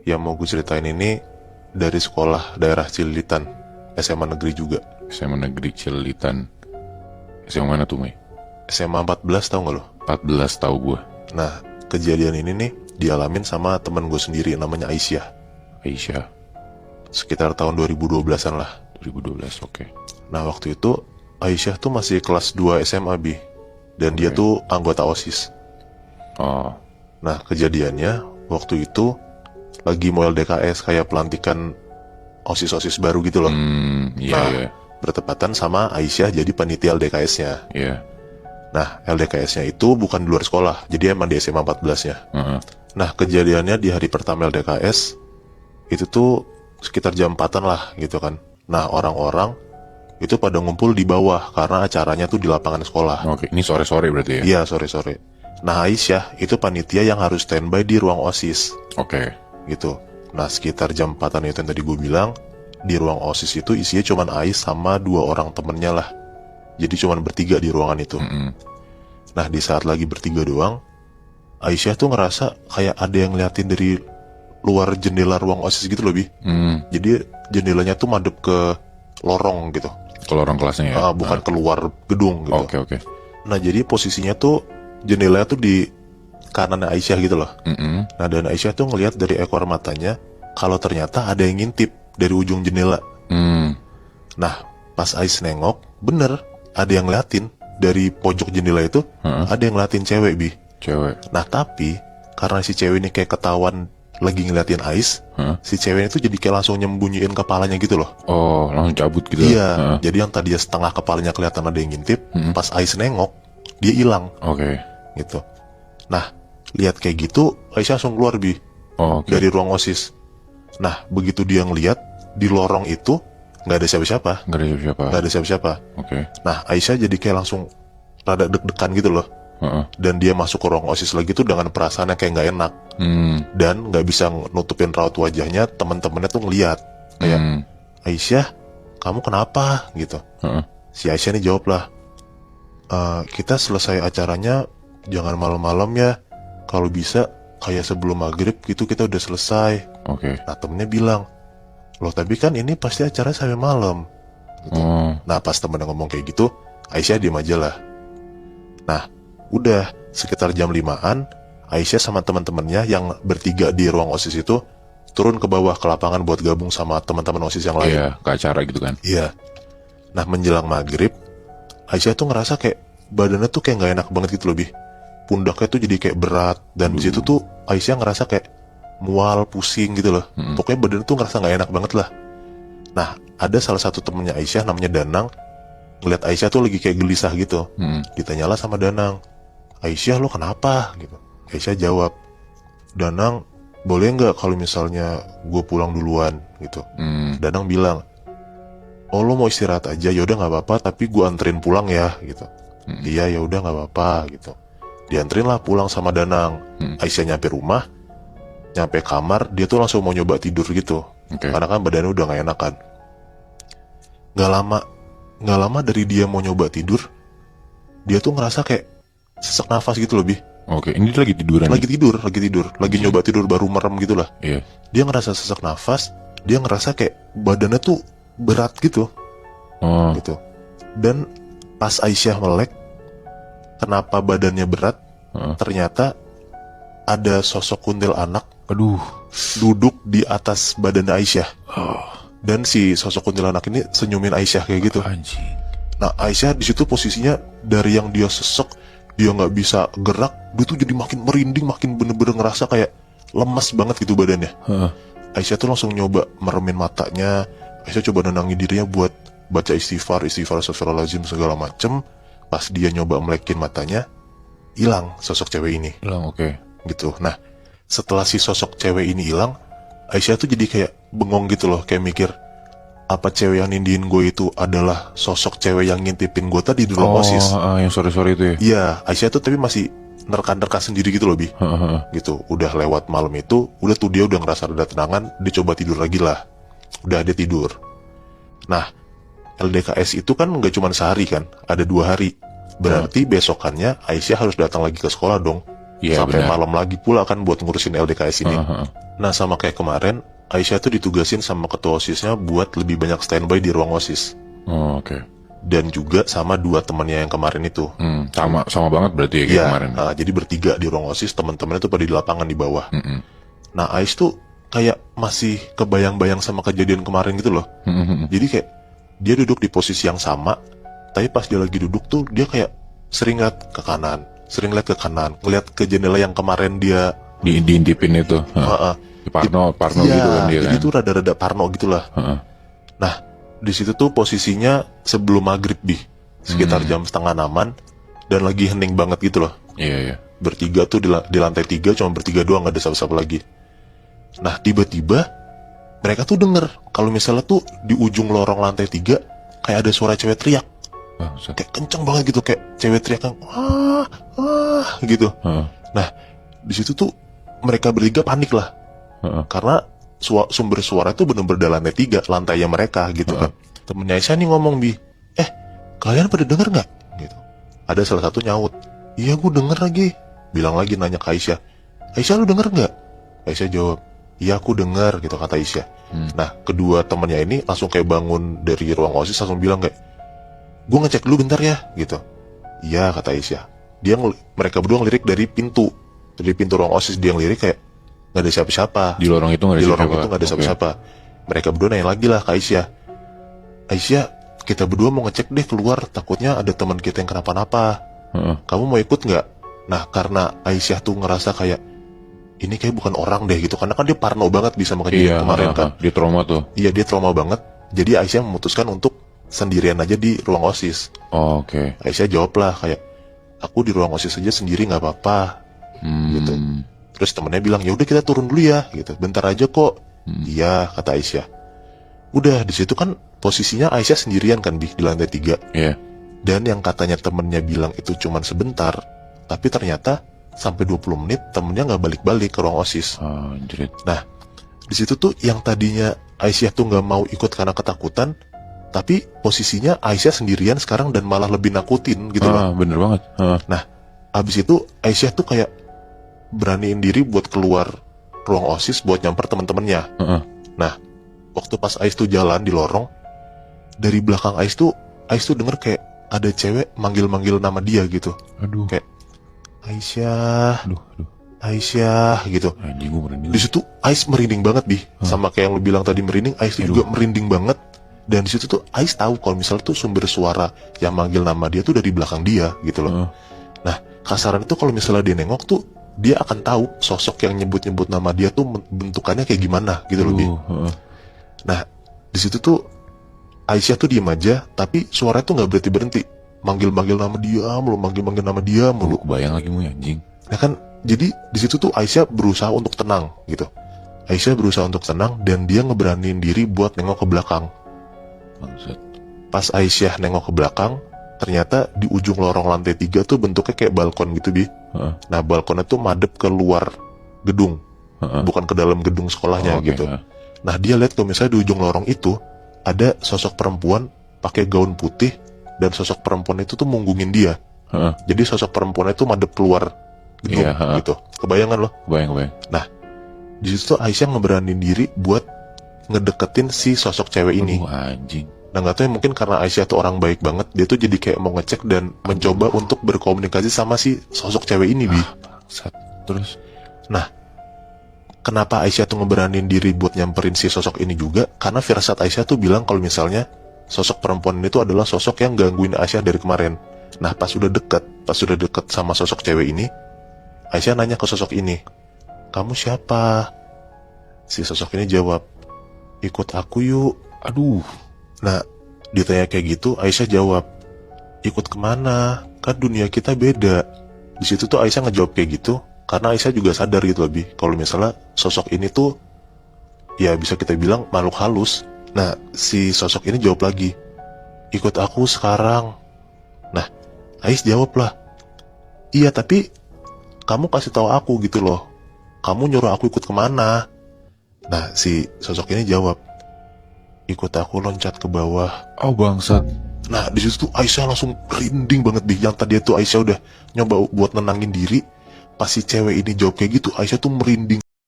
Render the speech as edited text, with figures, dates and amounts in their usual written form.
Yang mau gue ceritain ini dari sekolah daerah Cililitan, SMA negeri juga. SMA negeri Cililitan. SMA mana tuh, Mai? SMA 14 tau gak lo? 14 tahu gue. Nah, kejadian ini nih dialamin sama temen gue sendiri namanya Aisyah. Aisyah. Sekitar tahun 2012an lah. 2012, oke. Nah, waktu itu Aisyah tuh masih kelas 2 SMA, Bi. Dan dia tuh anggota OSIS. Oh, Nah, kejadiannya waktu itu lagi mau LDKS, kayak pelantikan OSIS-OSIS baru gitu loh. iya, Nah, iya. bertepatan sama Aisyah jadi panitia LDKS-nya. Iya. Nah, LDKS-nya itu bukan di luar sekolah, jadi emang di SMA 14-nya. Heeh. Nah, kejadiannya di hari pertama LDKS, itu tuh sekitar jam 4-an lah gitu kan. Nah, orang-orang itu pada ngumpul di bawah, karena acaranya tuh di lapangan sekolah. Oke, ini sore-sore berarti ya? Iya, sore-sore. Nah, Aisyah itu panitia yang harus standby di ruang OSIS, Oke. gitu. Nah, sekitar jam 4-an itu yang tadi gue bilang, di ruang OSIS itu isinya cuman Ais sama 2 orang temennya lah. Jadi cuman bertiga di ruangan itu. Nah, di saat lagi bertiga doang, Aisyah tuh ngerasa kayak ada yang ngeliatin dari luar jendela ruang OSIS gitu loh, Bi. Jadi jendelanya tuh madep ke lorong gitu. Kalau orang kelasnya ya? Bukan keluar gedung gitu. Oke, oke. Nah, jadi posisinya tuh jendelanya tuh di kanan Aisyah gitu loh. Nah, dan Aisyah tuh ngelihat dari ekor matanya kalau ternyata ada yang ngintip dari ujung jendela. Nah, pas Ais nengok, bener ada yang ngeliatin dari pojok jendela itu. Ada yang ngeliatin cewek, Bi. Cewek. Nah, tapi karena si cewek ini kayak ketahuan lagi ngeliatin Ais, si cewek itu jadi kayak langsung nyembunyiin kepalanya gitu loh. Oh, langsung cabut gitu? Iya, jadi yang tadinya setengah kepalanya kelihatan ada yang ngintip, pas Ais nengok, dia hilang Oke. gitu. Nah, lihat kayak gitu, Aisyah langsung keluar, Bi, Oh, oke. dari ruang OSIS. Nah, begitu dia ngeliat di lorong itu nggak ada siapa-siapa, Nggak ada siapa-siapa? nggak ada siapa-siapa. Oke. Nah, Aisyah jadi kayak langsung rada deg-degan gitu loh. Dan dia masuk ke ruang OSIS lagi tuh dengan perasaan yang kayak nggak enak. Dan nggak bisa nutupin raut wajahnya. Teman-temannya tuh ngeliat kayak, Aisyah, kamu kenapa gitu. Si Aisyah nih jawab lah, kita selesai acaranya jangan malam-malam ya, kalau bisa kayak sebelum maghrib gitu kita udah selesai. Oke. Nah, temennya bilang, loh tapi kan ini pasti acara sampai malam gitu. Nah, pas temennya ngomong kayak gitu, Aisyah diem aja lah. Nah, udah sekitar jam 5-an, Aisyah sama teman-temannya yang bertiga di ruang OSIS itu turun ke bawah ke lapangan buat gabung sama teman-teman OSIS yang lain. Iya, ke acara gitu kan? Iya. Nah, menjelang maghrib, Aisyah tuh ngerasa kayak badannya tuh kayak nggak enak banget gitu loh, Bi. Pundaknya tuh jadi kayak berat, dan di situ tuh Aisyah ngerasa kayak mual, pusing gitu loh. Pokoknya badannya tuh ngerasa nggak enak banget lah. Nah, ada salah satu temennya Aisyah namanya Danang, ngeliat Aisyah tuh lagi kayak gelisah gitu. Ditanyalah sama Danang, Aisyah lo kenapa gitu. Aisyah jawab, Danang, boleh nggak kalau misalnya gue pulang duluan gitu. Danang bilang, oh lo mau istirahat aja, yaudah nggak apa-apa, tapi gue anterin pulang ya gitu. Iya, yaudah nggak apa-apa gitu. Dianterin lah pulang sama Danang. Aisyah nyampe rumah, nyampe kamar, dia tuh langsung mau nyoba tidur gitu. Karena kan badannya udah nggak enak kan. Nggak lama dari dia mau nyoba tidur, dia tuh ngerasa kayak sesak nafas gitu loh, Bi. Oke, ini dia lagi tiduran? Lagi tidur, lagi nyoba tidur baru merem gitu lah. Iya. Dia ngerasa sesak nafas, dia ngerasa kayak badannya tuh berat gitu. Gitu. Dan pas Aisyah melek, kenapa badannya berat? Ternyata ada sosok kuntilanak, duduk di atas badan Aisyah. Dan si sosok kuntilanak ini senyumin Aisyah kayak gitu. Anjing. Nah, Aisyah di situ posisinya dari yang dia sesek, dia nggak bisa gerak, dia tuh jadi makin merinding, makin bener-bener ngerasa kayak lemas banget gitu badannya. Aisyah tuh langsung nyoba meremin matanya. Aisyah coba nenangin dirinya buat baca istighfar, astagfirullahaladzim segala macem. Pas dia nyoba melekin matanya, hilang sosok cewek ini. Hilang, oke. Gitu. Nah, setelah si sosok cewek ini hilang, Aisyah tuh jadi kayak bengong gitu loh, kayak mikir, apa cewek yang nindiin gue itu adalah sosok cewek yang ngintipin gue tadi di ruang OSIS? Yang sore-sore itu ya? Iya, Aisyah tuh tapi masih nerka-nerka sendiri gitu loh, Bi. Gitu, udah lewat malam itu, udah tuh dia udah ngerasa rada tenangan, dia coba tidur lagi lah. Udah dia tidur. Nah, LDKS itu kan nggak cuma sehari kan, ada 2 hari. Berarti besokannya Aisyah harus datang lagi ke sekolah dong. Iya, sampai benar. malam lagi pula kan buat ngurusin LDKS ini. Heeh. Nah sama kayak kemarin, Aisyah tuh ditugasin sama ketua OSISnya buat lebih banyak standby di ruang OSIS. Oh, oke. Dan juga sama 2 temannya yang kemarin itu. Sama banget berarti ya kayak Iya, kemarin. jadi bertiga di ruang OSIS, teman-temannya tuh pada di lapangan di bawah. Mm-mm. Nah Ais tuh kayak masih kebayang-bayang sama kejadian kemarin gitu loh. Mm-mm. Jadi kayak dia duduk di posisi yang sama, tapi pas dia lagi duduk tuh dia kayak sering lihat ke kanan, ngeliat ke jendela yang kemarin dia Diintipin itu. Heeh. Parno Iya, gitu kan dia jadi kan. tuh rada-rada parno gitulah. Heeh. Nah, di situ tuh posisinya sebelum maghrib sekitar jam setengah 6-an, dan lagi hening banget gitu loh. Iya, iya. Bertiga tuh di lantai 3, cuma bertiga doang, nggak ada siapa-siapa lagi. Nah, tiba-tiba mereka tuh denger kalau misalnya tuh di ujung lorong lantai 3 kayak ada suara cewek teriak, Bangsat. kayak kenceng banget gitu, kayak cewek teriak yang gitu. Heeh. Nah, di situ tuh mereka bertiga panik lah. Heeh. Karena sumber suara itu bener-bener di lantai 3, lantainya mereka gitu kan. Temennya Aisyah nih ngomong, kalian pada denger nggak? Gitu. Ada salah satu nyaut, iya gue denger lagi. Bilang lagi nanya ke Aisyah, Aisyah lu denger nggak? Aisyah jawab, iya aku denger gitu kata Aisyah. Nah kedua temennya ini langsung kayak bangun dari ruang OSIS, langsung bilang kayak, gue ngecek dulu bentar ya gitu. Iya kata Aisyah. Mereka berdua ngelirik dari pintu ruang OSIS, dia ngelirik kayak nggak ada siapa-siapa. Di lorong itu nggak ada Di lorong siapa-siapa. itu nggak ada Oke. siapa-siapa. Mereka berdua nanya lagi lah ke Aisyah, Aisyah kita berdua mau ngecek deh keluar, takutnya ada teman kita yang kenapa-napa. Heeh. Kamu mau ikut nggak? Nah karena Aisyah tuh ngerasa kayak ini kayak bukan orang deh gitu, karena kan dia parno banget bisa sama kejadian Iya, kemarin kan. Dia trauma tuh. Iya dia trauma banget. Jadi Aisyah memutuskan untuk sendirian aja di ruang OSIS. Oh, oke. Aisyah jawab lah kayak, aku di ruang OSIS aja sendiri nggak apa-apa gitu. Terus temennya bilang, ya udah kita turun dulu ya gitu, bentar aja kok. Iya kata Aisyah. Udah di situ kan posisinya Aisyah sendirian kan di lantai 3. Iya. Dan yang katanya temennya bilang itu cuman sebentar, tapi ternyata sampai 20 menit temennya nggak balik-balik ke ruang OSIS. Anjrit. Nah di situ tuh yang tadinya Aisyah tuh nggak mau ikut karena ketakutan, tapi posisinya Aisyah sendirian sekarang dan malah lebih nakutin gitu loh. Bener banget. Nah abis itu Aisyah tuh kayak beraniin diri buat keluar ruang OSIS buat nyamper teman-temannya. Nah waktu pas Ais tuh jalan di lorong, dari belakang Ais tuh denger kayak ada cewek manggil-manggil nama dia gitu, Aduh. kayak Aisyah, Aduh. Aisyah gitu. Anjing gue merinding. Di situ Ais merinding banget sama kayak yang lu bilang tadi merinding, Ais tuh juga merinding banget. Dan di situ tuh Ais tahu kalau misalnya tuh sumber suara yang manggil nama dia tuh dari belakang dia gitu loh. Nah kasaran itu kalau misalnya dia nengok tuh dia akan tahu sosok yang nyebut-nyebut nama dia tuh bentukannya kayak gimana gitu loh. Nah di situ tuh Aisyah tuh diem aja, tapi suaranya tuh nggak berhenti manggil-manggil nama dia mulu, manggil-manggil nama dia mulu. Kebayang lagi mu ya, anjing. Nah kan jadi di situ tuh Aisyah berusaha untuk tenang gitu. Aisyah berusaha untuk tenang dan dia ngeberaniin diri buat nengok ke belakang. Bangsat. Pas Aisyah nengok ke belakang, ternyata di ujung lorong lantai 3 tuh bentuknya kayak balkon gitu Nah balkonnya tuh madep ke luar gedung, bukan ke dalam gedung sekolahnya gitu. Nah dia lihat kalau misalnya di ujung lorong itu ada sosok perempuan pakai gaun putih, dan sosok perempuan itu tuh munggungin dia. Jadi sosok perempuan itu madep keluar gedung gitu. Kebayangan loh. Kebayang. Nah di situ tuh Aisyah ngeberanin diri buat ngedeketin si sosok cewek ini. Anjing. Nah nggak tahu ya, mungkin karena Aisyah tuh orang baik banget, dia tuh jadi kayak mau ngecek dan mencoba untuk berkomunikasi sama si sosok cewek ini Bangsat. Terus? Nah kenapa Aisyah tuh ngeberanin diri buat nyamperin si sosok ini juga? Karena firasat Aisyah tuh bilang kalau misalnya sosok perempuan ini tuh adalah sosok yang gangguin Aisyah dari kemarin. Nah pas sudah deket sama sosok cewek ini, Aisyah nanya ke sosok ini, kamu siapa? Si sosok ini jawab, ikut aku yuk. Aduh. Nah ditanya kayak gitu, Aisyah jawab, ikut kemana? Kan dunia kita beda. Di situ tuh Aisyah ngejawab kayak gitu karena Aisyah juga sadar gitu lebih kalau misalnya sosok ini tuh ya bisa kita bilang makhluk halus. Nah si sosok ini jawab lagi, ikut aku sekarang. Nah Ais jawab lah, iya tapi kamu kasih tahu aku gitu loh, kamu nyuruh aku ikut kemana? Nah si sosok ini jawab, ikut aku loncat ke bawah. Oh bangsat. Nah di situ tuh Aisyah langsung merinding banget Yang tadi tuh Aisyah udah nyoba buat nenangin diri, pas si cewek ini jawab kayak gitu, Aisyah tuh merinding